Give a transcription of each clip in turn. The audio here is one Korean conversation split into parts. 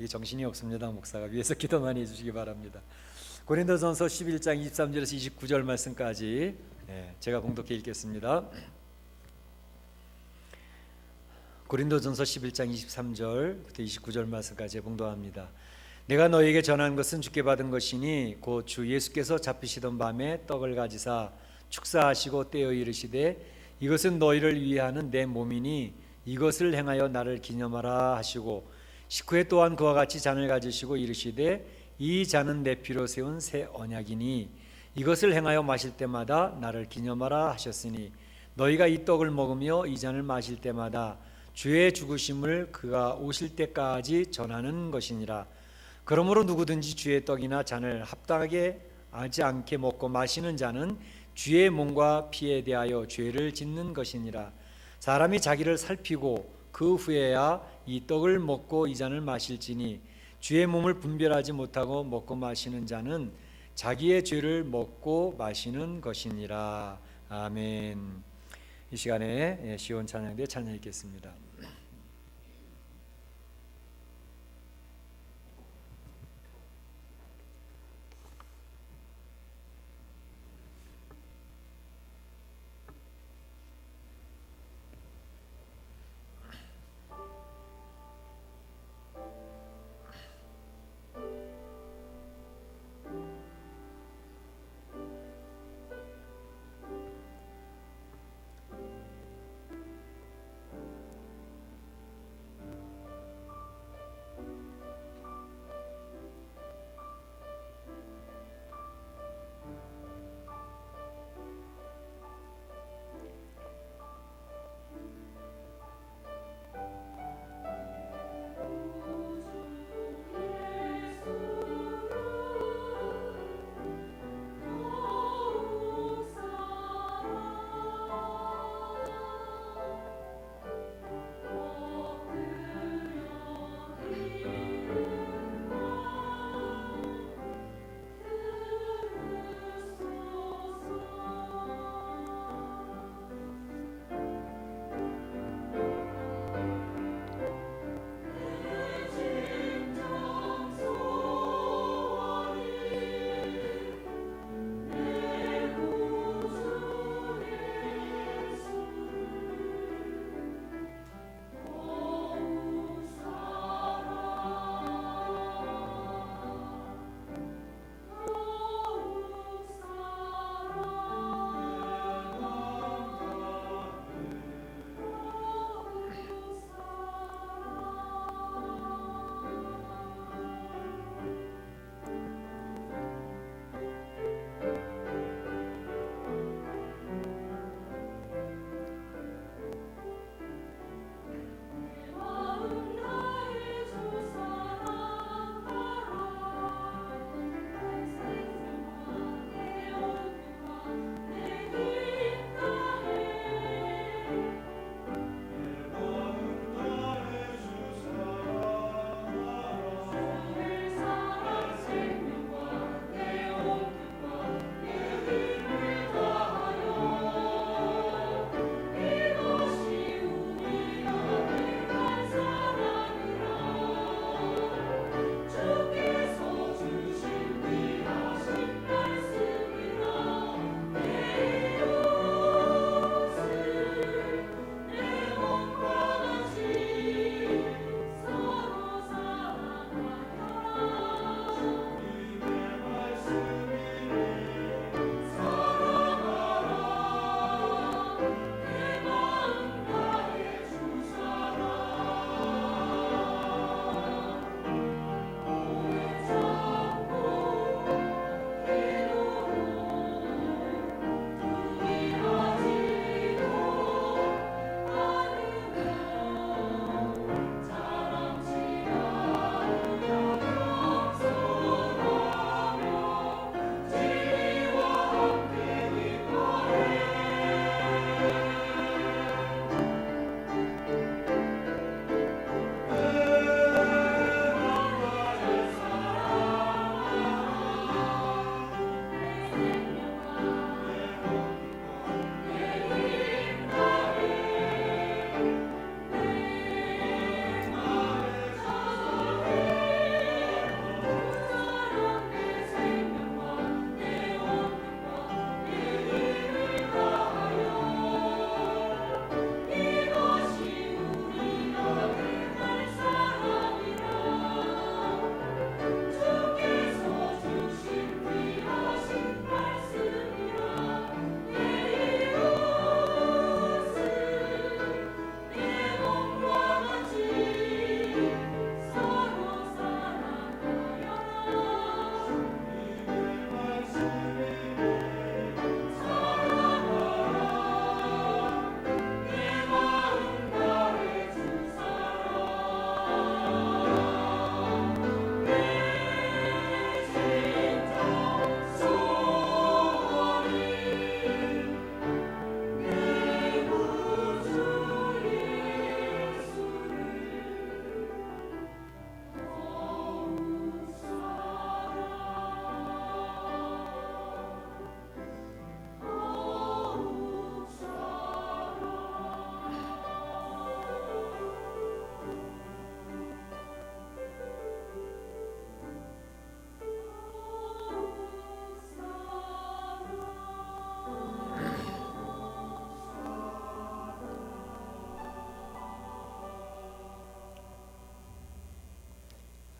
이게 정신이 없습니다. 목사가 위에서 기도 많이 해주시기 바랍니다. 고린도전서 11장 23절에서 29절 말씀까지 제가 봉독해 읽겠습니다. 고린도전서 11장 23절부터 29절 말씀까지 봉독합니다. 내가 너에게 전한 것은 주께 받은 것이니 곧 주 예수께서 잡히시던 밤에 떡을 가지사 축사하시고 떼어 이르시되 이것은 너희를 위해 하는 내 몸이니 이것을 행하여 나를 기념하라 하시고 식후에 또한 그와 같이 잔을 가지시고 이르시되 이 잔은 내 피로 세운 새 언약이니 이것을 행하여 마실 때마다 나를 기념하라 하셨으니 너희가 이 떡을 먹으며 이 잔을 마실 때마다 주의 죽으심을 그가 오실 때까지 전하는 것이니라. 그러므로 누구든지 주의 떡이나 잔을 합당하게 하지 않게 먹고 마시는 자는 주의 몸과 피에 대하여 죄를 짓는 것이니라. 사람이 자기를 살피고 그 후에야 이 떡을 먹고 이 잔을 마실지니 주의 몸을 분별하지 못하고 먹고 마시는 자는 자기의 죄를 먹고 마시는 것이니라. 아멘. 이 시간에 시온 찬양대 찬양 읽겠습니다.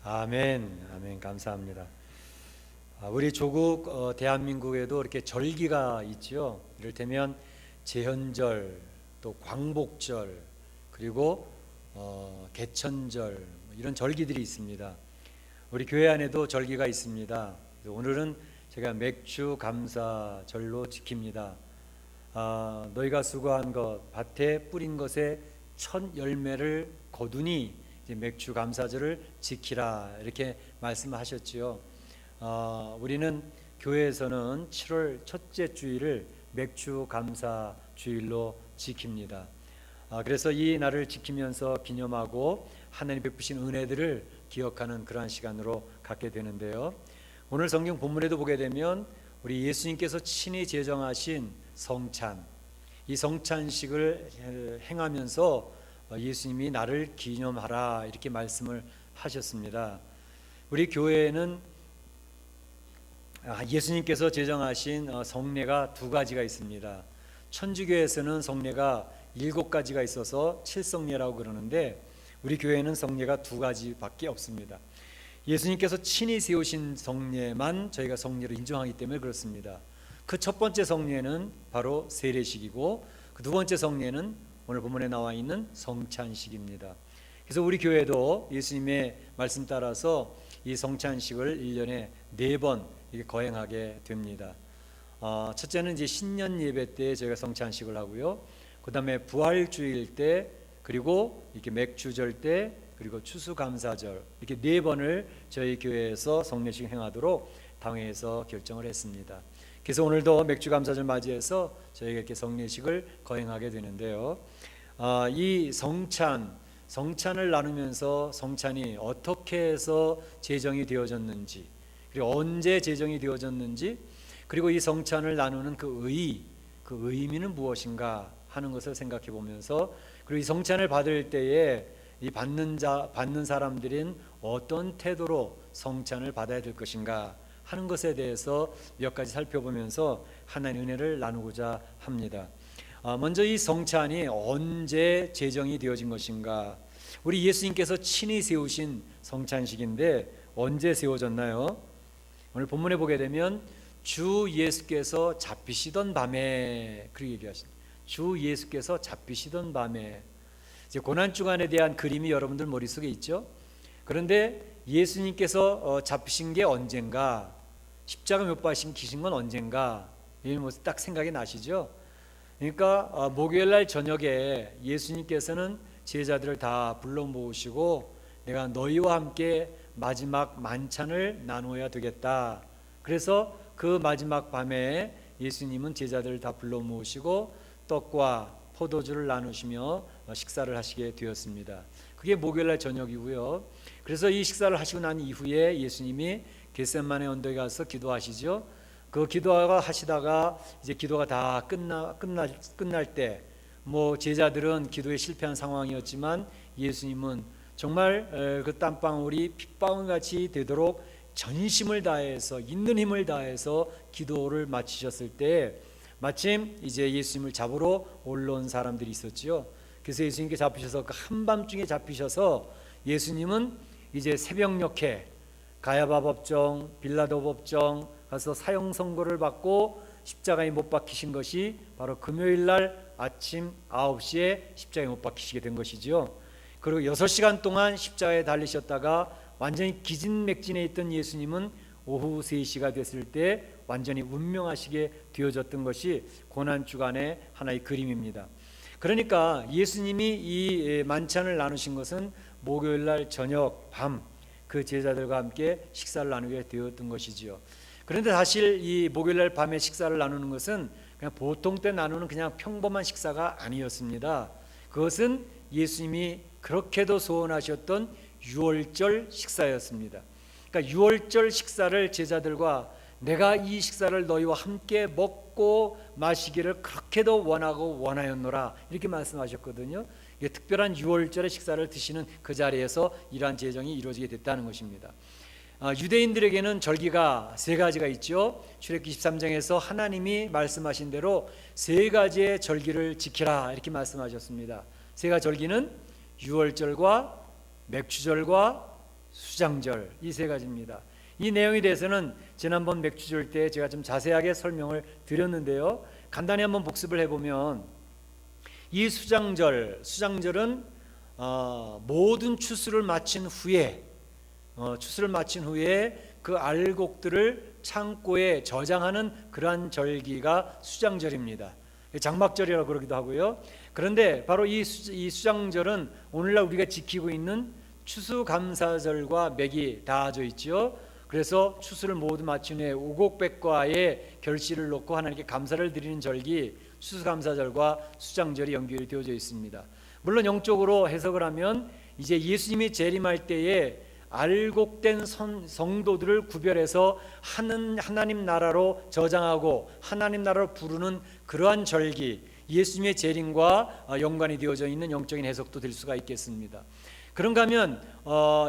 아멘, 아멘, 감사합니다. 우리 조국 대한민국에도 이렇게 절기가 있죠. 이를테면 제헌절, 또 광복절, 그리고 개천절, 이런 절기들이 있습니다. 우리 교회 안에도 절기가 있습니다. 오늘은 제가 맥주 감사절로 지킵니다. 너희가 수고한 것, 밭에 뿌린 것에 첫 열매를 거두니 이제 맥주 감사절을 지키라, 이렇게 말씀하셨지요. 우리는 교회에서는 7월 첫째 주일을 맥주 감사 주일로 지킵니다. 그래서 이 날을 지키면서 기념하고 하나님 베푸신 은혜들을 기억하는 그러한 시간으로 갖게 되는데요. 오늘 성경 본문에도 보게 되면 우리 예수님께서 친히 제정하신 성찬, 이 성찬식을 행하면서 예수님이 나를 기념하라, 이렇게 말씀을 하셨습니다. 우리 교회에는 예수님께서 제정하신 성례가 두 가지가 있습니다. 천주교에서는 성례가 7가지가 있어서 칠성례라고 그러는데, 우리 교회는 성례가 두 가지밖에 없습니다. 예수님께서 친히 세우신 성례만 저희가 성례로 인정하기 때문에 그렇습니다. 그 첫 번째 성례는 바로 세례식이고, 그 두 번째 성례는 오늘 본문에 나와 있는 성찬식입니다. 그래서 우리 교회도 예수님의 말씀 따라서 이 성찬식을 1년에 4번 이렇게 거행하게 됩니다. 첫째는 이제 신년 예배 때 저희가 성찬식을 하고요. 그 다음에 부활주일 때, 그리고 이렇게 맥주절 때, 그리고 추수감사절, 이렇게 4번을 저희 교회에서 성례식 행하도록 당회에서 결정을 했습니다. 그래서 오늘도 맥주감사절 맞이해서 저희가 이렇게 성례식을 거행하게 되는데요. 이 성찬을 나누면서 성찬이 어떻게 해서 제정이 되어졌는지, 그리고 언제 제정이 되어졌는지, 그리고 이 성찬을 나누는 그 의미는 무엇인가 하는 것을 생각해 보면서, 그리고 이 성찬을 받을 때에 이 받는 사람들인 어떤 태도로 성찬을 받아야 될 것인가 하는 것에 대해서 몇 가지 살펴보면서 하나님의 은혜를 나누고자 합니다. 먼저 이 성찬이 언제 제정이 되어진 것인가? 우리 예수님께서 친히 세우신 성찬식인데 언제 세워졌나요? 오늘 본문에 보게 되면 주 예수께서 잡히시던 밤에, 그렇게 얘기하십니다. 주 예수께서 잡히시던 밤에. 이제 고난주간에 대한 그림이 여러분들 머릿속에 있죠? 그런데 예수님께서 잡히신 게 언젠가, 십자가 못 박히신 건 언젠가, 이 딱 생각이 나시죠? 그러니까 목요일날 저녁에 예수님께서는 제자들을 다 불러 모으시고, 내가 너희와 함께 마지막 만찬을 나누어야 되겠다. 그래서 그 마지막 밤에 예수님은 제자들을 다 불러 모으시고 떡과 포도주를 나누시며 식사를 하시게 되었습니다. 그게 목요일날 저녁이고요. 그래서 이 식사를 하시고 난 이후에 예수님이 겟세마네 언덕에 가서 기도하시죠. 그 기도하시다가 이제 기도가 다 끝날 때, 제자들은 기도에 실패한 상황이었지만 예수님은 정말 그 땀방울이 핏방울 같이 되도록 전심을 다해서, 있는 힘을 다해서 기도를 마치셨을 때, 마침 이제 예수님을 잡으러 올라온 사람들이 있었지요. 그래서 예수님께 잡히셔서 그 한밤중에 잡히셔서 예수님은 이제 새벽녘에 가야바 법정, 빌라도 법정 가서 사형 선고를 받고 십자가에 못 박히신 것이 바로 금요일 날 아침 9시에 십자가에 못 박히시게 된 것이죠. 그리고 6시간 동안 십자가에 달리셨다가 완전히 기진맥진해 있던 예수님은 오후 3시가 됐을 때 완전히 운명하시게 되어졌던 것이 고난주간의 하나의 그림입니다. 그러니까 예수님이 이 만찬을 나누신 것은 목요일날 저녁 밤 그 제자들과 함께 식사를 나누게 되었던 것이지요. 그런데 사실 이 목요일날 밤에 식사를 나누는 것은 그냥 보통 때 나누는 그냥 평범한 식사가 아니었습니다. 그것은 예수님이 그렇게도 소원하셨던 유월절 식사였습니다. 그러니까 유월절 식사를 제자들과 내가 이 식사를 너희와 함께 먹고 마시기를 그렇게도 원하고 원하였노라, 이렇게 말씀하셨거든요. 이게 특별한 유월절의 식사를 드시는 그 자리에서 이러한 제정이 이루어지게 됐다는 것입니다. 유대인들에게는 절기가 3가지가 있죠. 출애굽기 23장에서 하나님이 말씀하신 대로 3가지의 절기를 지키라, 이렇게 말씀하셨습니다. 3가지 절기는 유월절과 맥주절과 수장절, 이 세 가지입니다. 이 내용에 대해서는 지난번 맥주절 때 제가 좀 자세하게 설명을 드렸는데요. 간단히 한번 복습을 해보면 이 수장절은 모든 추수를 마친 후에 그 알곡들을 창고에 저장하는 그러한 절기가 수장절입니다. 장막절이라고 그러기도 하고요. 그런데 바로 이 수장절은 오늘날 우리가 지키고 있는 추수감사절과 맥이 닿아져 있죠. 그래서 추수를 모두 마친 후에 오곡백과에 결실을 놓고 하나님께 감사를 드리는 절기 추수감사절과 수장절이 연결이 되어져 있습니다. 물론 영적으로 해석을 하면 이제 예수님이 재림할 때에 알곡된 성도들을 구별해서 하나님 나라로 저장하고 하나님 나라로 부르는 그러한 절기, 예수님의 재림과 연관이 되어져 있는 영적인 해석도 될 수가 있겠습니다. 그런가 하면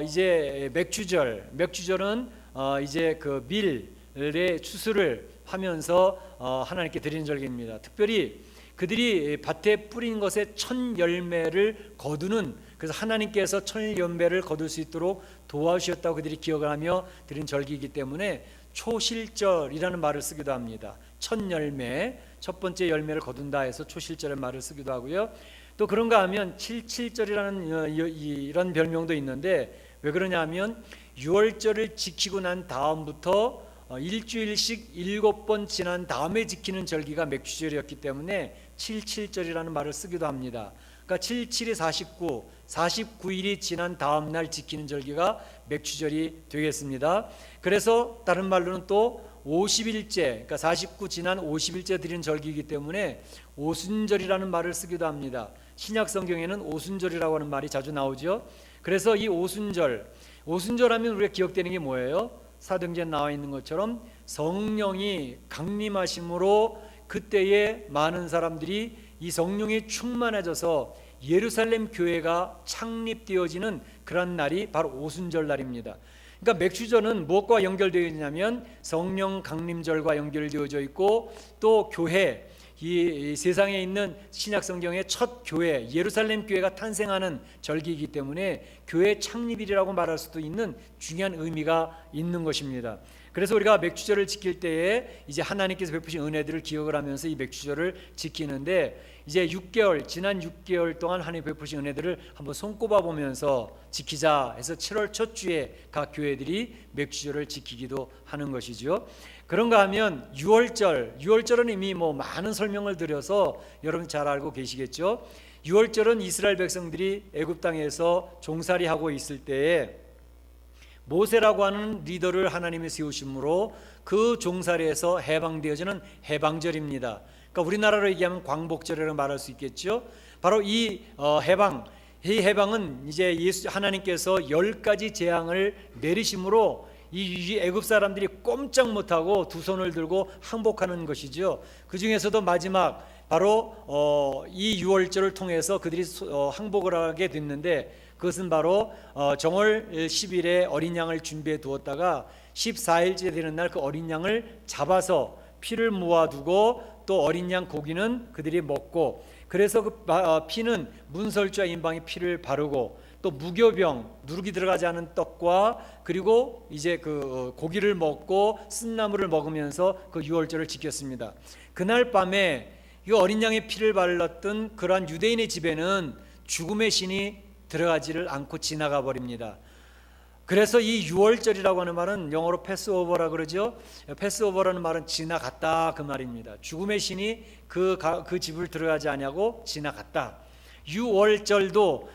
이제 맥주절은 이제 그 밀의 추수를 하면서 하나님께 드리는 절기입니다. 특별히 그들이 밭에 뿌린 것에 첫 열매를 거두는, 그래서 하나님께서 첫 열매를 거둘 수 있도록 도와주셨다고 그들이 기억을 하며 드린 절기이기 때문에 초실절이라는 말을 쓰기도 합니다. 첫 열매, 첫 번째 열매를 거둔다 해서 초실절의 말을 쓰기도 하고요. 또 그런가 하면 77절이라는 이런 별명도 있는데, 왜 그러냐 하면 6월절을 지키고 난 다음부터 일주일씩 7번 지난 다음에 지키는 절기가 맥주절이었기 때문에 77절이라는 말을 쓰기도 합니다. 그러니까 77이 49, 49일이 지난 다음 날 지키는 절기가 맥주절이 되겠습니다. 그래서 다른 말로는 또 50일째, 그러니까 49 지난 50일째 드리는 절기이기 때문에 오순절이라는 말을 쓰기도 합니다. 신약 성경에는 오순절이라고 하는 말이 자주 나오죠. 그래서 이 오순절 하면 우리가 기억되는 게 뭐예요? 사도행전에 나와 있는 것처럼 성령이 강림하심으로 그때에 많은 사람들이 이 성령이 충만해져서 예루살렘 교회가 창립되어지는 그런 날이 바로 오순절 날입니다. 그러니까 맥주절은 무엇과 연결되어 있냐면 성령 강림절과 연결되어져 있고, 또 교회, 이 세상에 있는 신약 성경의 첫 교회, 예루살렘 교회가 탄생하는 절기이기 때문에 교회 창립일이라고 말할 수도 있는 중요한 의미가 있는 것입니다. 그래서 우리가 맥주절을 지킬 때에 이제 하나님께서 베푸신 은혜들을 기억을 하면서 이 맥주절을 지키는데, 이제 지난 6개월 동안 하나님 베푸신 은혜들을 한번 손꼽아 보면서 지키자 해서 7월 첫 주에 각 교회들이 맥주절을 지키기도 하는 것이죠. 그런가 하면 6월절은 이미 많은 설명을 드려서 여러분 잘 알고 계시겠죠. 6월절은 이스라엘 백성들이 애굽 땅에서 종살이하고 있을 때에 모세라고 하는 리더를 하나님이 세우심으로 그 종살이에서 해방되어지는 해방절입니다. 그러니까 우리나라로 얘기하면 광복절이라고 말할 수 있겠죠. 바로 이 해방은 이제 하나님께서 10가지 재앙을 내리심으로 이 애굽 사람들이 꼼짝 못하고 두 손을 들고 항복하는 것이죠. 그 중에서도 마지막 바로 이 6월절을 통해서 그들이 항복을 하게 됐는데, 그것은 바로 정월 10일에 어린 양을 준비해 두었다가 14일째 되는 날 그 어린 양을 잡아서 피를 모아두고, 또 어린 양 고기는 그들이 먹고, 그래서 그 피는 문설주와 인방의 피를 바르고, 또 무교병, 누룩이 들어가지 않은 떡과 그리고 이제 그 고기를 먹고 쓴나물을 먹으면서 그 6월절을 지켰습니다. 그날 밤에 이 어린 양의 피를 발랐던 그러한 유대인의 집에는 죽음의 신이 들어가지를 않고 지나가 버립니다. 그래서 이 6월절이라고 하는 말은 영어로 패스오버라 그러죠. 패스오버라는 말은 지나갔다 그 말입니다. 죽음의 신이 그 집을 들어가지 아니하고 지나갔다. 6월절도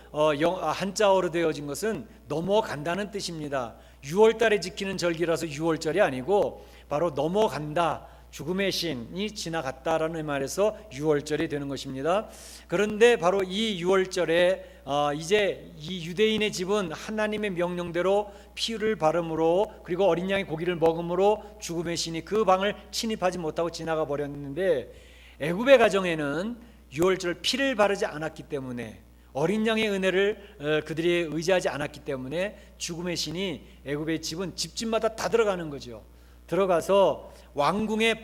한자어로 되어진 것은 넘어간다는 뜻입니다. 6월달에 지키는 절기라서 6월절이 아니고 바로 넘어간다, 죽음의 신이 지나갔다라는 말에서 6월절이 되는 것입니다. 그런데 바로 이 6월절에 이제 이 유대인의 집은 하나님의 명령대로 피를 바름으로 그리고 어린 양의 고기를 먹음으로 죽음의 신이 그 방을 침입하지 못하고 지나가 버렸는데, 애굽의 가정에는 6월절 피를 바르지 않았기 때문에, 어린 양의 은혜를 그들이 의지하지 않았기 때문에 죽음의 신이 애굽의 집은 집집마다 다 들어가는 거죠. 들어가서 왕궁의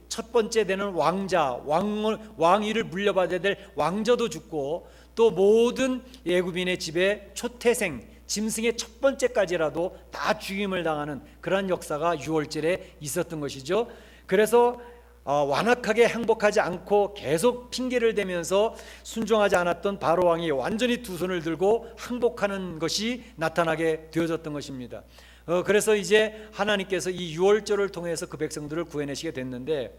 첫 번째 되는 왕자, 왕위를 물려받아야 될 왕자도 죽고, 또 모든 애굽인의 집에 초태생, 짐승의 첫 번째까지라도 다 죽임을 당하는 그러한 역사가 6월절에 있었던 것이죠. 그래서 완악하게 행복하지 않고 계속 핑계를 대면서 순종하지 않았던 바로 왕이 완전히 두 손을 들고 항복하는 것이 나타나게 되어졌던 것입니다. 그래서 이제 하나님께서 이 6월절을 통해서 그 백성들을 구해내시게 됐는데,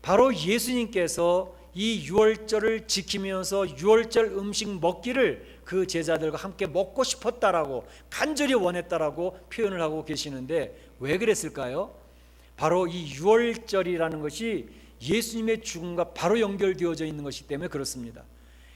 바로 예수님께서 이 6월절을 지키면서 6월절 음식 먹기를 그 제자들과 함께 먹고 싶었다라고, 간절히 원했다라고 표현을 하고 계시는데, 왜 그랬을까요? 바로 이 6월절이라는 것이 예수님의 죽음과 바로 연결되어져 있는 것이기 때문에 그렇습니다.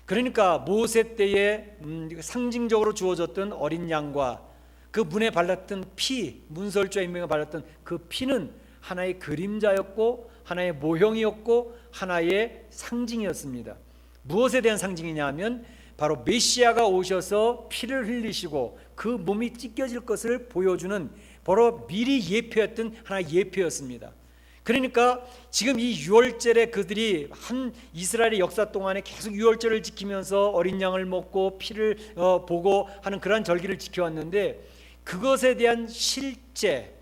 그러니까 모세 때에 상징적으로 주어졌던 어린 양과 그 문에 발랐던 피, 문설주와 인명에 발랐던 그 피는 하나의 그림자였고 하나의 모형이었고 하나의 상징이었습니다. 무엇에 대한 상징이냐 하면 바로 메시아가 오셔서 피를 흘리시고 그 몸이 찢겨질 것을 보여주는 바로 미리 예표였던 하나의 예표였습니다. 그러니까 지금 이 6월절에 그들이 한 이스라엘의 역사 동안에 계속 6월절을 지키면서 어린 양을 먹고 피를 보고 하는 그러한 절기를 지켜왔는데, 그것에 대한 실제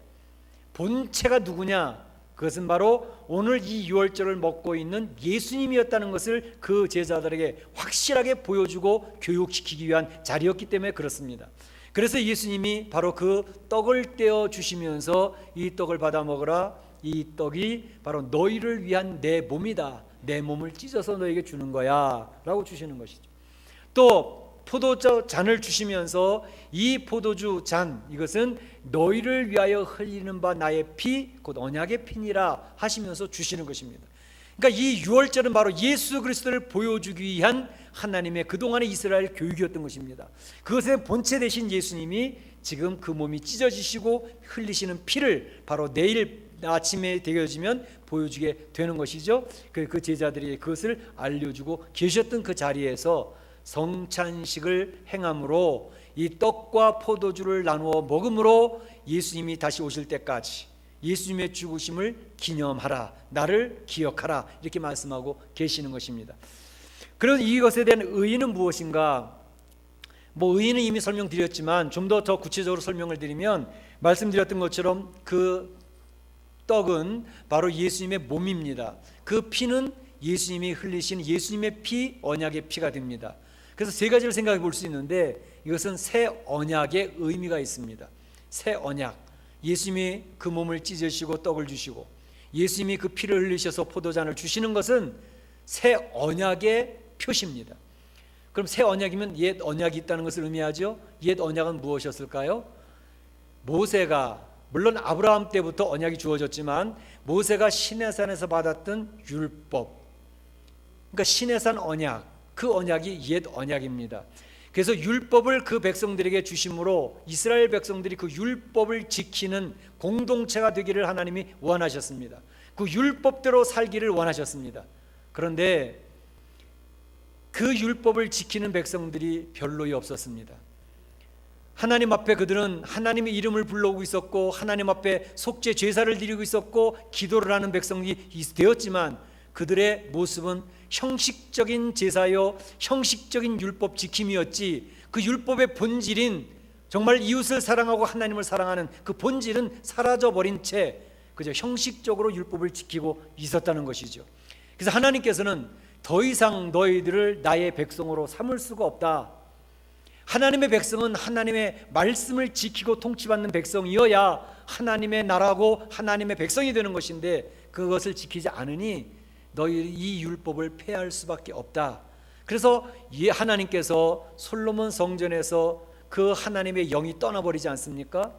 본체가 누구냐? 그것은 바로 오늘 이 6월절을 먹고 있는 예수님이었다는 것을 그 제자들에게 확실하게 보여주고 교육시키기 위한 자리였기 때문에 그렇습니다. 그래서 예수님이 바로 그 떡을 떼어 주시면서 이 떡을 받아 먹으라, 이 떡이 바로 너희를 위한 내 몸이다, 내 몸을 찢어서 너에게 주는 거야 라고 주시는 것이죠. 또 포도주 잔을 주시면서 이 포도주 잔, 이것은 너희를 위하여 흘리는 바 나의 피, 곧 언약의 피니라 하시면서 주시는 것입니다. 그러니까 이 6월절은 바로 예수 그리스도를 보여주기 위한 하나님의 그동안의 이스라엘 교육이었던 것입니다. 그것의 본체 되신 예수님이 지금 그 몸이 찢어지시고 흘리시는 피를 바로 내일 아침에 되어지면 보여주게 되는 것이죠. 그 제자들이 그것을 알려주고 계셨던 그 자리에서 성찬식을 행함으로 이 떡과 포도주를 나누어 먹음으로 예수님이 다시 오실 때까지 예수님의 죽으심을 기념하라, 나를 기억하라, 이렇게 말씀하고 계시는 것입니다. 그래서 이것에 대한 의의는 무엇인가? 의의는 이미 설명드렸지만 좀 더 구체적으로 설명을 드리면, 말씀드렸던 것처럼 그 떡은 바로 예수님의 몸입니다. 그 피는 예수님이 흘리신 예수님의 피, 언약의 피가 됩니다. 그래서 세 가지를 생각해 볼 수 있는데, 이것은 새 언약의 의미가 있습니다. 새 언약, 예수님이 그 몸을 찢으시고 떡을 주시고 예수님이 그 피를 흘리셔서 포도잔을 주시는 것은 새 언약의 표시입니다. 그럼 새 언약이면 옛 언약이 있다는 것을 의미하죠. 옛 언약은 무엇이었을까요? 모세가, 물론 아브라함 때부터 언약이 주어졌지만 모세가 시내산에서 받았던 율법, 그러니까 시내산 언약, 그 언약이 옛 언약입니다. 그래서 율법을 그 백성들에게 주심으로 이스라엘 백성들이 그 율법을 지키는 공동체가 되기를 하나님이 원하셨습니다. 그 율법대로 살기를 원하셨습니다. 그런데 그 율법을 지키는 백성들이 별로이 없었습니다. 하나님 앞에 그들은 하나님의 이름을 불러오고 있었고 하나님 앞에 속죄 제사를 드리고 있었고 기도를 하는 백성이 되었지만, 그들의 모습은 형식적인 제사요, 형식적인 율법 지킴이었지, 그 율법의 본질인 정말 이웃을 사랑하고 하나님을 사랑하는 그 본질은 사라져버린 채 그저 형식적으로 율법을 지키고 있었다는 것이죠. 그래서 하나님께서는 더 이상 너희들을 나의 백성으로 삼을 수가 없다. 하나님의 백성은 하나님의 말씀을 지키고 통치받는 백성이어야 하나님의 나라고 하나님의 백성이 되는 것인데, 그것을 지키지 않으니 너희 이 율법을 폐할 수밖에 없다. 그래서 하나님께서 솔로몬 성전에서 그 하나님의 영이 떠나버리지 않습니까?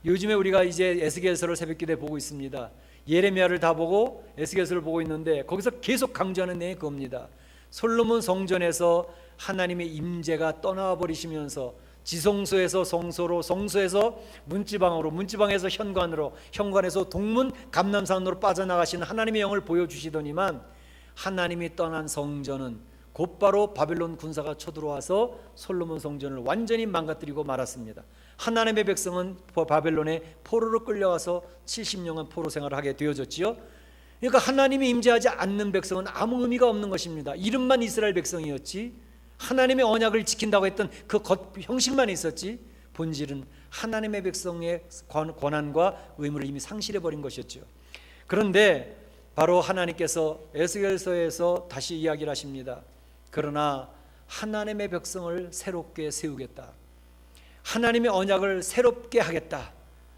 요즘에 우리가 이제 에스겔서를 새벽기도에 보고 있습니다. 예레미야를 다 보고 에스겔서를 보고 있는데 거기서 계속 강조하는 내용이 그겁니다. 솔로몬 성전에서 하나님의 임재가 떠나와 버리시면서 지성소에서 성소로, 성소에서 문지방으로, 문지방에서 현관으로, 현관에서 동문 감람산으로 빠져나가시는 하나님의 영을 보여주시더니만, 하나님이 떠난 성전은 곧바로 바벨론 군사가 쳐들어와서 솔로몬 성전을 완전히 망가뜨리고 말았습니다. 하나님의 백성은 바벨론에 포로로 끌려와서 70년간 포로 생활을 하게 되어졌지요. 그러니까 하나님이 임재하지 않는 백성은 아무 의미가 없는 것입니다. 이름만 이스라엘 백성이었지, 하나님의 언약을 지킨다고 했던 그 형식만 있었지, 본질은 하나님의 백성의 권한과 의무를 이미 상실해버린 것이었죠. 그런데 바로 하나님께서 에스겔서에서 다시 이야기를 하십니다. 그러나 하나님의 백성을 새롭게 세우겠다. 하나님의 언약을 새롭게 하겠다.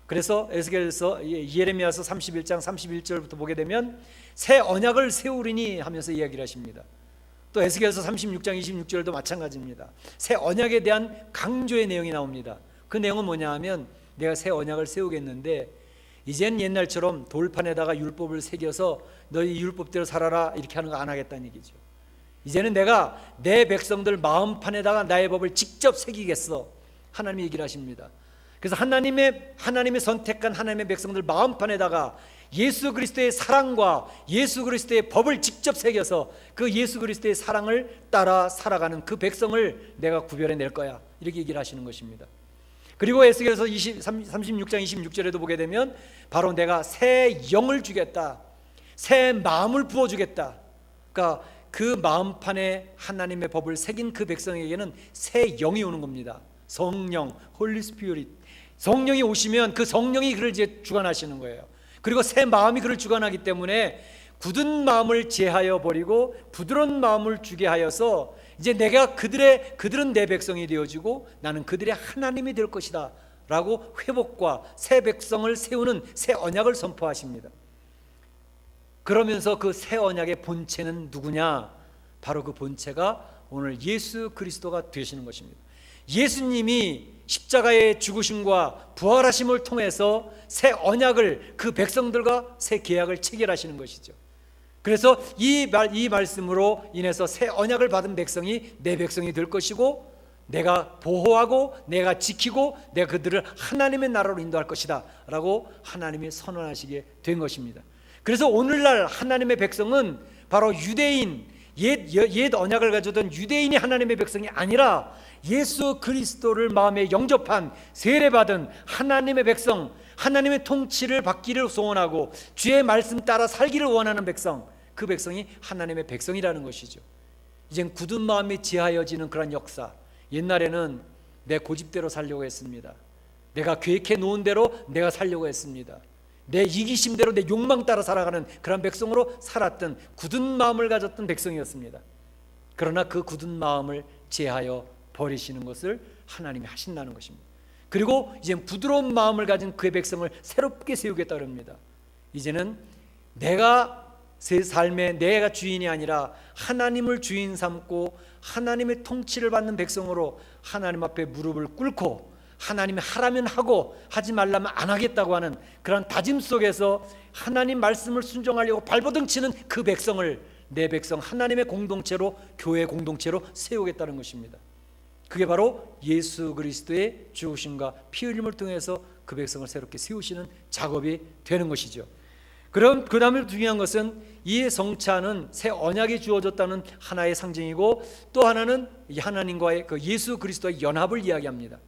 그래서 에스겔서 예레미야서 31장 31절부터 보게 되면 새 언약을 세우리니 하면서 이야기를 하십니다. 또 에스겔서 36장 26절도 마찬가지입니다. 새 언약에 대한 강조의 내용이 나옵니다. 그 내용은 뭐냐 하면 내가 새 언약을 세우겠는데 이젠 옛날처럼 돌판에다가 율법을 새겨서 너희 율법대로 살아라 이렇게 하는 거 안 하겠다는 얘기죠. 이제는 내가 내 백성들 마음판에다가 나의 법을 직접 새기겠어. 하나님이 얘기를 하십니다. 그래서 하나님의 선택한 하나님의 백성들 마음판에다가 예수 그리스도의 사랑과 예수 그리스도의 법을 직접 새겨서 그 예수 그리스도의 사랑을 따라 살아가는 그 백성을 내가 구별해낼 거야. 이렇게 얘기를 하시는 것입니다. 그리고 에스겔서 36장 26절에도 보게 되면 바로 내가 새 영을 주겠다. 새 마음을 부어주겠다. 그러니까 그 마음판에 하나님의 법을 새긴 그 백성에게는 새 영이 오는 겁니다. 성령, 홀리 스피릿. 성령이 오시면 그 성령이 그를 이제 주관하시는 거예요. 그리고 새 마음이 그를 주관하기 때문에 굳은 마음을 제하여 버리고 부드러운 마음을 주게 하여서 이제 내가 그들은 내 백성이 되어지고 나는 그들의 하나님이 될 것이다 라고 회복과 새 백성을 세우는 새 언약을 선포하십니다. 그러면서 그 새 언약의 본체는 누구냐? 바로 그 본체가 오늘 예수 그리스도가 되시는 것입니다. 예수님이 십자가의 죽으심과 부활하심을 통해서 새 언약을 그 백성들과 새 계약을 체결하시는 것이죠. 그래서 이 말씀으로 인해서 새 언약을 받은 백성이 내 백성이 될 것이고 내가 보호하고 내가 지키고 내가 그들을 하나님의 나라로 인도할 것이다 라고 하나님이 선언하시게 된 것입니다. 그래서 오늘날 하나님의 백성은 바로 유대인 옛 언약을 가졌던 유대인이 하나님의 백성이 아니라 예수 그리스도를 마음에 영접한 세례받은 하나님의 백성, 하나님의 통치를 받기를 소원하고 주의 말씀 따라 살기를 원하는 백성, 그 백성이 하나님의 백성이라는 것이죠. 이젠 굳은 마음이 지하여지는 그런 역사. 옛날에는 내 고집대로 살려고 했습니다. 내가 계획해 놓은 대로 내가 살려고 했습니다. 내 이기심대로 내 욕망 따라 살아가는 그런 백성으로 살았던 굳은 마음을 가졌던 백성이었습니다. 그러나 그 굳은 마음을 제하여 버리시는 것을 하나님이 하신다는 것입니다. 그리고 이제 부드러운 마음을 가진 그의 백성을 새롭게 세우겠다 그럽니다. 이제는 내가 제 삶에 내가 주인이 아니라 하나님을 주인 삼고 하나님의 통치를 받는 백성으로 하나님 앞에 무릎을 꿇고 하나님이 하라면 하고 하지 말라면 안 하겠다고 하는 그런 다짐 속에서 하나님 말씀을 순종하려고 발버둥 치는 그 백성을 내 백성 하나님의 공동체로, 교회 공동체로 세우겠다는 것입니다. 그게 바로 예수 그리스도의 죽으심과 피 흘림을 통해서 그 백성을 새롭게 세우시는 작업이 되는 것이죠. 그럼 그 다음에 중요한 것은 이 성찬은 새 언약이 주어졌다는 하나의 상징이고 또 하나는 하나님과의 그 예수 그리스도의 연합을 이야기합니다.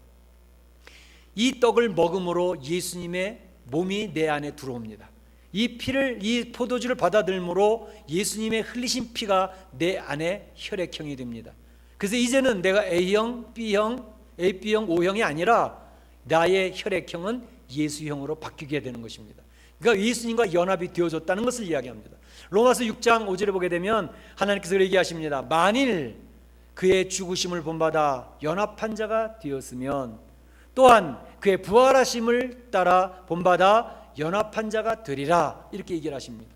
이 떡을 먹음으로 예수님의 몸이 내 안에 들어옵니다. 이 포도주를 받아들므로 예수님의 흘리신 피가 내 안에 혈액형이 됩니다. 그래서 이제는 내가 A형, B형, AB형, O형이 아니라 나의 혈액형은 예수형으로 바뀌게 되는 것입니다. 그러니까 예수님과 연합이 되어졌다는 것을 이야기합니다. 로마서 6장 5절에 보게 되면 하나님께서 얘기하십니다. 만일 그의 죽으심을 본받아 연합한 자가 되었으면 또한 그의 부활하심을 따라 본받아 연합한 자가 되리라 이렇게 얘기를 하십니다.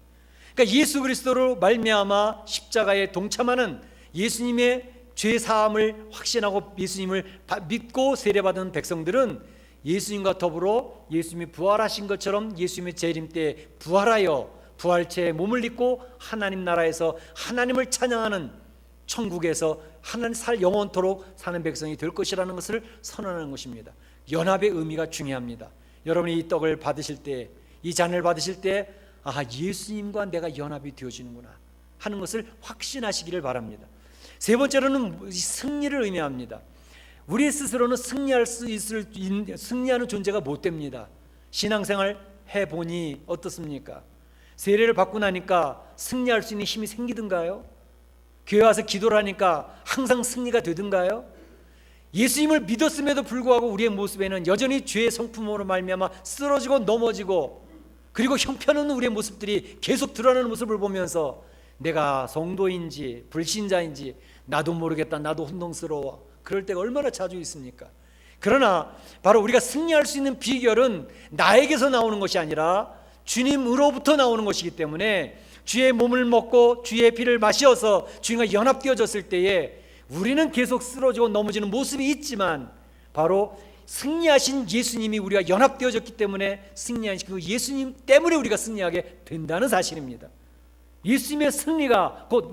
그러니까 예수 그리스도로 말미암아 십자가에 동참하는 예수님의 죄 사함을 확신하고 예수님을 믿고 세례받은 백성들은 예수님과 더불어 예수님이 부활하신 것처럼 예수님의 재림 때 부활하여 부활체에 몸을 입고 하나님 나라에서 하나님을 찬양하는 천국에서 하나님 영원토록 사는 백성이 될 것이라는 것을 선언하는 것입니다. 연합의 의미가 중요합니다. 여러분이 이 떡을 받으실 때, 이 잔을 받으실 때 예수님과 내가 연합이 되어지는구나 하는 것을 확신하시기를 바랍니다. 세 번째로는 승리를 의미합니다. 우리 스스로는 승리하는 존재가 못 됩니다. 신앙생활 해보니 어떻습니까? 세례를 받고 나니까 승리할 수 있는 힘이 생기던가요? 교회 와서 기도를 하니까 항상 승리가 되던가요? 예수님을 믿었음에도 불구하고 우리의 모습에는 여전히 죄의 성품으로 말미암아 쓰러지고 넘어지고, 그리고 형편없는 우리의 모습들이 계속 드러나는 모습을 보면서 내가 성도인지 불신자인지 나도 모르겠다, 나도 혼동스러워, 그럴 때가 얼마나 자주 있습니까? 그러나 바로 우리가 승리할 수 있는 비결은 나에게서 나오는 것이 아니라 주님으로부터 나오는 것이기 때문에, 주의 몸을 먹고 주의 피를 마셔서 주님과 연합되어졌을 때에 우리는 계속 쓰러지고 넘어지는 모습이 있지만, 바로 승리하신 예수님이 우리가 연합되어졌기 때문에, 승리하신 그 예수님 때문에 우리가 승리하게 된다는 사실입니다. 예수님의 승리가 곧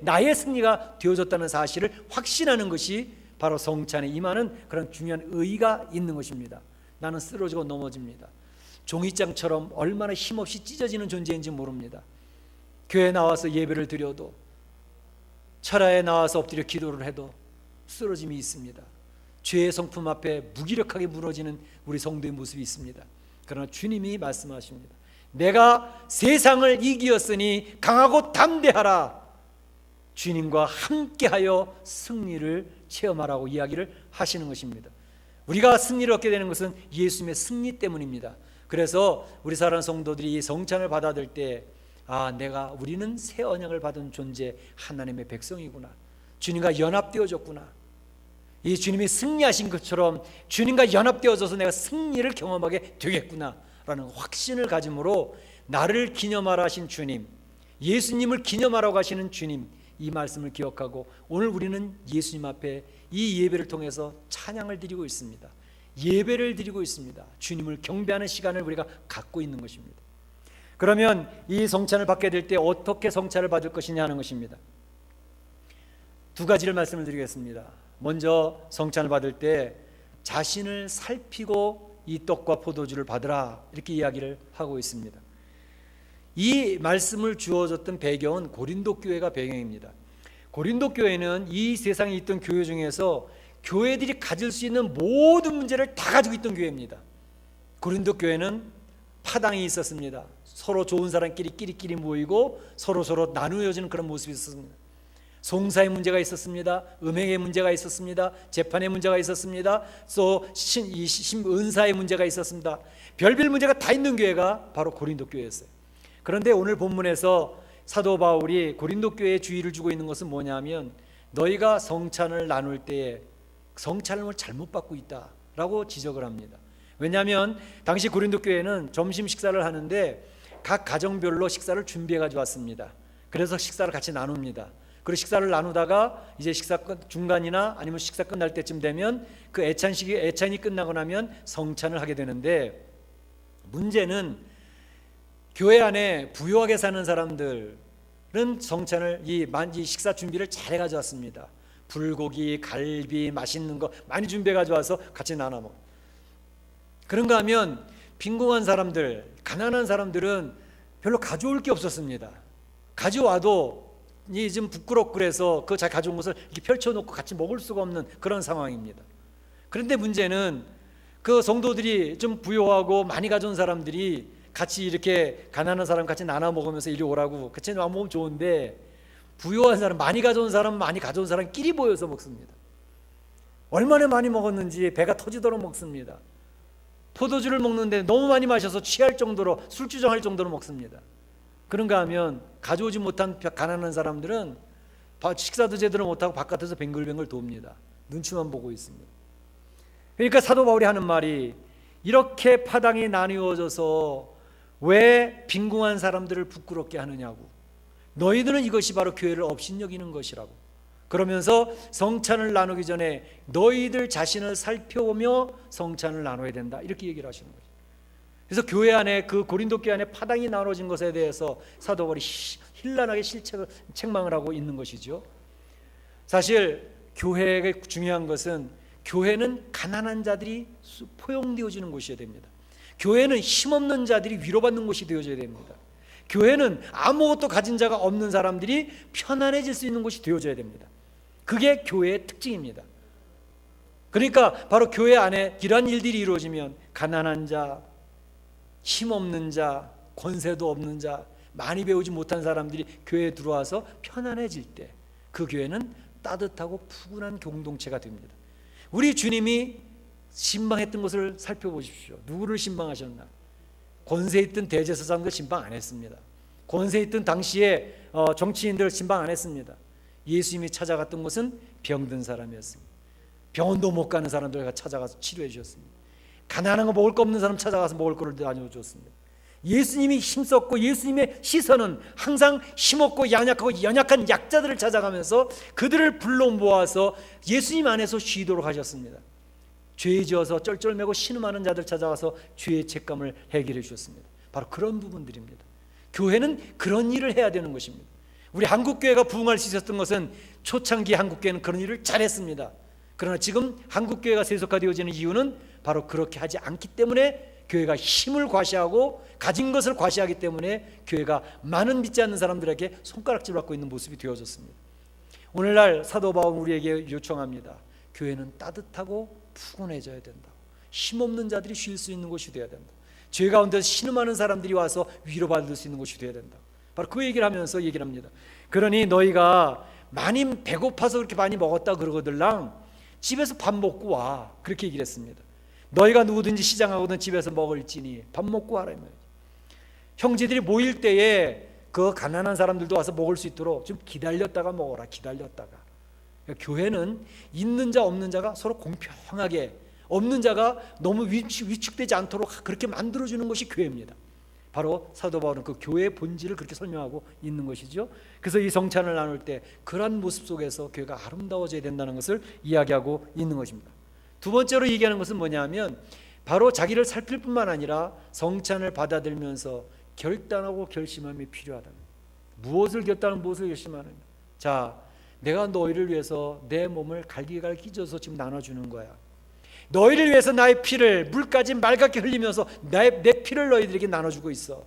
나의 승리가 되어졌다는 사실을 확신하는 것이 바로 성찬에 임하는 그런 중요한 의의가 있는 것입니다. 나는 쓰러지고 넘어집니다. 종이장처럼 얼마나 힘없이 찢어지는 존재인지 모릅니다. 교회에 나와서 예배를 드려도, 철야에 나와서 엎드려 기도를 해도 쓰러짐이 있습니다. 죄의 성품 앞에 무기력하게 무너지는 우리 성도의 모습이 있습니다. 그러나 주님이 말씀하십니다. 내가 세상을 이기었으니 강하고 담대하라. 주님과 함께하여 승리를 체험하라고 이야기를 하시는 것입니다. 우리가 승리를 얻게 되는 것은 예수님의 승리 때문입니다. 그래서 우리 사랑하는 성도들이 이 성찬을 받아들 때, 우리는 새 언약을 받은 존재, 하나님의 백성이구나, 주님과 연합되어졌구나, 이 주님이 승리하신 것처럼 주님과 연합되어져서 내가 승리를 경험하게 되겠구나 라는 확신을 가짐으로, 나를 기념하라 하신 주님, 예수님을 기념하라고 하시는 주님, 이 말씀을 기억하고 오늘 우리는 예수님 앞에 이 예배를 통해서 찬양을 드리고 있습니다. 예배를 드리고 있습니다. 주님을 경배하는 시간을 우리가 갖고 있는 것입니다. 그러면 이 성찬을 받게 될 때 어떻게 성찬을 받을 것이냐 하는 것입니다. 두 가지를 말씀을 드리겠습니다. 먼저 성찬을 받을 때 자신을 살피고 이 떡과 포도주를 받으라, 이렇게 이야기를 하고 있습니다. 이 말씀을 주어졌던 배경은 고린도 교회가 배경입니다. 고린도 교회는 이 세상에 있던 교회 중에서 교회들이 가질 수 있는 모든 문제를 다 가지고 있던 교회입니다. 고린도 교회는 파당이 있었습니다. 서로 좋은 사람끼리 끼리끼리 모이고 서로 나누어지는 그런 모습이 있었습니다. 송사의 문제가 있었습니다. 음행의 문제가 있었습니다. 재판의 문제가 있었습니다. 또 은사의 문제가 있었습니다. 별별 문제가 다 있는 교회가 바로 고린도 교회였어요. 그런데 오늘 본문에서 사도 바울이 고린도 교회에 주의를 주고 있는 것은 뭐냐면, 너희가 성찬을 나눌 때에 성찬을 잘못 받고 있다라고 지적을 합니다. 왜냐하면 당시 고린도 교회는 점심 식사를 하는데 각 가정별로 식사를 준비해 가지고 왔습니다. 그래서 식사를 같이 나눕니다. 그리고 식사를 나누다가 이제 식사 중간이나 아니면 식사 끝날 때쯤 되면 그 애찬이 끝나고 나면 성찬을 하게 되는데, 문제는 교회 안에 부유하게 사는 사람들은 성찬을 이 식사 준비를 잘 해가지고 왔습니다. 불고기, 갈비, 맛있는 거 많이 준비해 가지고 와서 같이 나눠 먹어. 그런가 하면 빈궁한 사람들, 가난한 사람들은 별로 가져올 게 없었습니다. 가져와도 좀 부끄럽고 그래서 그 자기 가져온 것을 이렇게 펼쳐놓고 같이 먹을 수가 없는 그런 상황입니다. 그런데 문제는 그 성도들이 좀 부유하고 많이 가져온 사람들이 같이 이렇게 가난한 사람 같이 나눠 먹으면서 이리 오라고 같이 나눠 먹으면 좋은데, 부유한 사람, 많이 가져온 사람끼리 모여서 먹습니다. 얼마나 많이 먹었는지 배가 터지도록 먹습니다. 포도주를 먹는데 너무 많이 마셔서 취할 정도로, 술주정할 정도로 먹습니다. 그런가 하면 가져오지 못한 가난한 사람들은 식사도 제대로 못하고 바깥에서 뱅글뱅글 돕니다. 눈치만 보고 있습니다. 그러니까 사도 바울이 하는 말이, 이렇게 파당이 나누어져서 왜 빈궁한 사람들을 부끄럽게 하느냐고, 너희들은 이것이 바로 교회를 업신여기는 것이라고. 그러면서 성찬을 나누기 전에 너희들 자신을 살펴보며 성찬을 나눠야 된다, 이렇게 얘기를 하시는 거죠. 그래서 교회 안에, 그 고린도 교회 안에 파당이 나눠진 것에 대해서 사도 바울이 힐난하게 책망을 하고 있는 것이죠. 사실 교회의 중요한 것은, 교회는 가난한 자들이 포용되어지는 곳이어야 됩니다. 교회는 힘없는 자들이 위로받는 곳이 되어져야 됩니다. 교회는 아무것도 가진 자가 없는 사람들이 편안해질 수 있는 곳이 되어져야 됩니다. 그게 교회의 특징입니다. 그러니까 바로 교회 안에 이러한 일들이 이루어지면 가난한 자, 힘없는 자, 권세도 없는 자, 많이 배우지 못한 사람들이 교회에 들어와서 편안해질 때 그 교회는 따뜻하고 푸근한 공동체가 됩니다. 우리 주님이 신방했던 것을 살펴보십시오. 누구를 신방하셨나? 권세 있던 대제사장도 신방 안 했습니다. 권세 있던 당시에 정치인들 신방 안 했습니다. 예수님이 찾아갔던 곳은 병든 사람이었습니다. 병원도 못 가는 사람들 찾아가서 치료해 주셨습니다. 가난한 거 먹을 거 없는 사람 찾아가서 먹을 거를 나눠줬습니다. 예수님이 힘썼고 예수님의 시선은 항상 힘없고 연약하고 연약한 약자들을 찾아가면서 그들을 불러 모아서 예수님 안에서 쉬도록 하셨습니다. 죄 지어서 쩔쩔매고 신음하는 자들 찾아가서 죄의 책감을 해결해 주셨습니다. 바로 그런 부분들입니다. 교회는 그런 일을 해야 되는 것입니다. 우리 한국교회가 부흥할 수 있었던 것은 초창기 한국교회는 그런 일을 잘했습니다. 그러나 지금 한국교회가 세속화되어지는 이유는 바로 그렇게 하지 않기 때문에 교회가 힘을 과시하고 가진 것을 과시하기 때문에 교회가 많은 믿지 않는 사람들에게 손가락질 받고 있는 모습이 되어졌습니다. 오늘날 사도 바울은 우리에게 요청합니다. 교회는 따뜻하고 푸근해져야 된다. 힘없는 자들이 쉴 수 있는 곳이 되어야 된다. 죄 가운데서 신음하는 사람들이 와서 위로받을 수 있는 곳이 되어야 된다. 바로 그 얘기를 하면서 얘기를 합니다. 그러니 너희가 많이 배고파서 그렇게 많이 먹었다 그러거들랑 집에서 밥 먹고 와, 그렇게 얘기를 했습니다. 너희가 누구든지 시장하거든 집에서 먹을지니 밥 먹고 와라. 형제들이 모일 때에 그 가난한 사람들도 와서 먹을 수 있도록 좀 기다렸다가 먹어라. 기다렸다가. 그러니까 교회는 있는 자 없는 자가 서로 공평하게, 없는 자가 너무 위축되지 않도록 그렇게 만들어주는 것이 교회입니다. 바로 사도 바울은 그 교회의 본질을 그렇게 설명하고 있는 것이죠. 그래서 이 성찬을 나눌 때 그러한 모습 속에서 교회가 아름다워져야 된다는 것을 이야기하고 있는 것입니다. 두 번째로 얘기하는 것은 뭐냐면 바로 자기를 살필 뿐만 아니라 성찬을 받아들면서 결단하고 결심함이 필요하다. 무엇을 결단하고 무엇을 결심하는? 자, 내가 너희를 위해서 내 몸을 갈기갈기 찢어서 지금 나눠주는 거야. 너희를 위해서 나의 피를 물까지 맑게 흘리면서 내 피를 너희들에게 나눠주고 있어.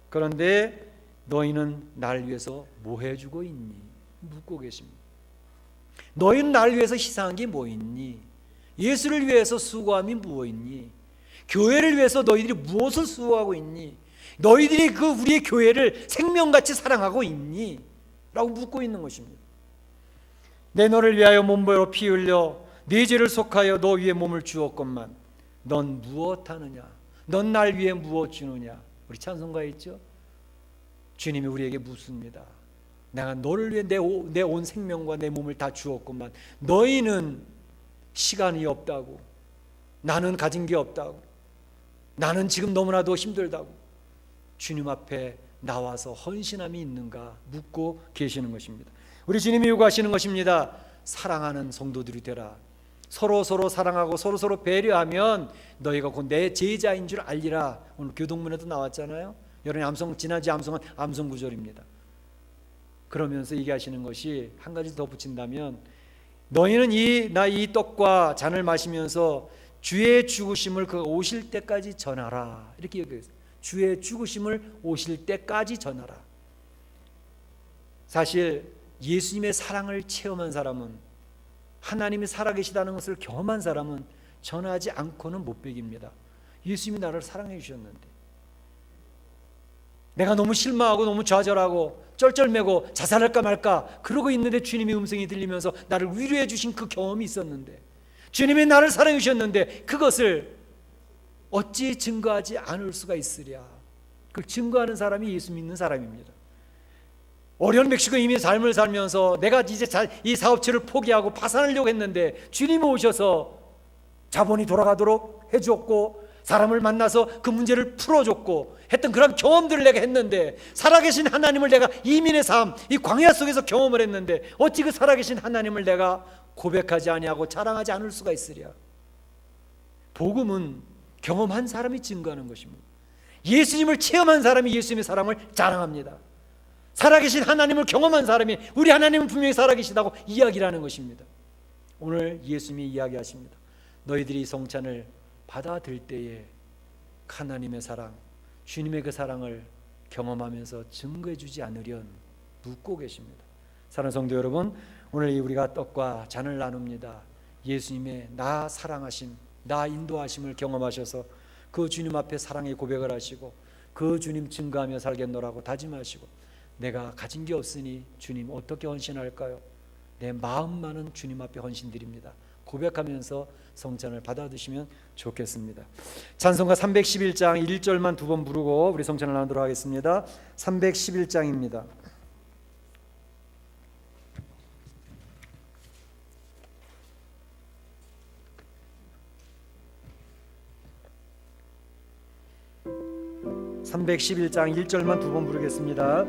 그런데 너희는 나를 위해서 뭐 해주고 있니? 묻고 계십니다. 너희는 나를 위해서 희생한 게 뭐 있니? 예수를 위해서 수고함이 무엇 있니? 교회를 위해서 너희들이 무엇을 수고하고 있니? 너희들이 그 우리의 교회를 생명같이 사랑하고 있니? 라고 묻고 있는 것입니다. 내 너를 위하여 몸보로 피 흘려 네 죄를 속하여 너 위에 몸을 주었건만 넌 무엇하느냐? 넌 날 위해 무엇 주느냐? 우리 찬송가에 있죠? 주님이 우리에게 묻습니다. 내가 너를 위해 내 온 생명과 내 몸을 다 주었건만 너희는 시간이 없다고, 나는 가진 게 없다고, 나는 지금 너무나도 힘들다고 주님 앞에 나와서 헌신함이 있는가 묻고 계시는 것입니다. 우리 주님이 요구하시는 것입니다. 사랑하는 성도들이 되라. 서로 사랑하고 서로 배려하면 너희가 곧 내 제자인 줄 알리라. 오늘 교동문에도 나왔잖아요. 여러분 지난주 암송은 암송 구절입니다. 그러면서 얘기하시는 것이 한 가지 더 붙인다면 너희는 이 떡과 잔을 마시면서 주의 죽으심을 그 오실 때까지 전하라. 이렇게 얘기했어요. 주의 죽으심을 오실 때까지 전하라. 사실 예수님의 사랑을 체험한 사람은, 하나님이 살아계시다는 것을 경험한 사람은 전하지 않고는 못 베깁니다. 예수님이 나를 사랑해 주셨는데, 내가 너무 실망하고 너무 좌절하고 쩔쩔매고 자살할까 말까 그러고 있는데 주님의 음성이 들리면서 나를 위로해 주신 그 경험이 있었는데, 주님이 나를 사랑해 주셨는데 그것을 어찌 증거하지 않을 수가 있으랴. 그걸 증거하는 사람이 예수 믿는 사람입니다. 어려운 멕시코인의 삶을 살면서 내가 이제 이 사업체를 포기하고 파산하려고 했는데 주님이 오셔서 자본이 돌아가도록 해주었고 사람을 만나서 그 문제를 풀어줬고 했던 그런 경험들을 내가 했는데, 살아계신 하나님을 내가 이민의 삶, 이 광야 속에서 경험을 했는데 어찌 그 살아계신 하나님을 내가 고백하지 아니하고 자랑하지 않을 수가 있으랴. 복음은 경험한 사람이 증거하는 것입니다. 예수님을 체험한 사람이 예수님의 사랑을 자랑합니다. 살아계신 하나님을 경험한 사람이 우리 하나님은 분명히 살아계시다고 이야기를 하는 것입니다. 오늘 예수님이 이야기하십니다. 너희들이 성찬을 받아들 때에 하나님의 사랑, 주님의 그 사랑을 경험하면서 증거해 주지 않으련 묻고 계십니다. 사랑하는 성도 여러분, 오늘 우리가 떡과 잔을 나눕니다. 예수님의 나 사랑하심, 나 인도하심을 경험하셔서 그 주님 앞에 사랑의 고백을 하시고 그 주님 증거하며 살겠노라고 다짐하시고, 내가 가진 게 없으니 주님 어떻게 헌신할까요? 내 마음만은 주님 앞에 헌신드립니다. 고백하면서 성찬을 받아드시면 좋겠습니다. 찬송가 311장 1절만 두 번 부르고 우리 성찬을 나누도록 하겠습니다. 311장입니다. (311장) 1절만 두 번 부르겠습니다.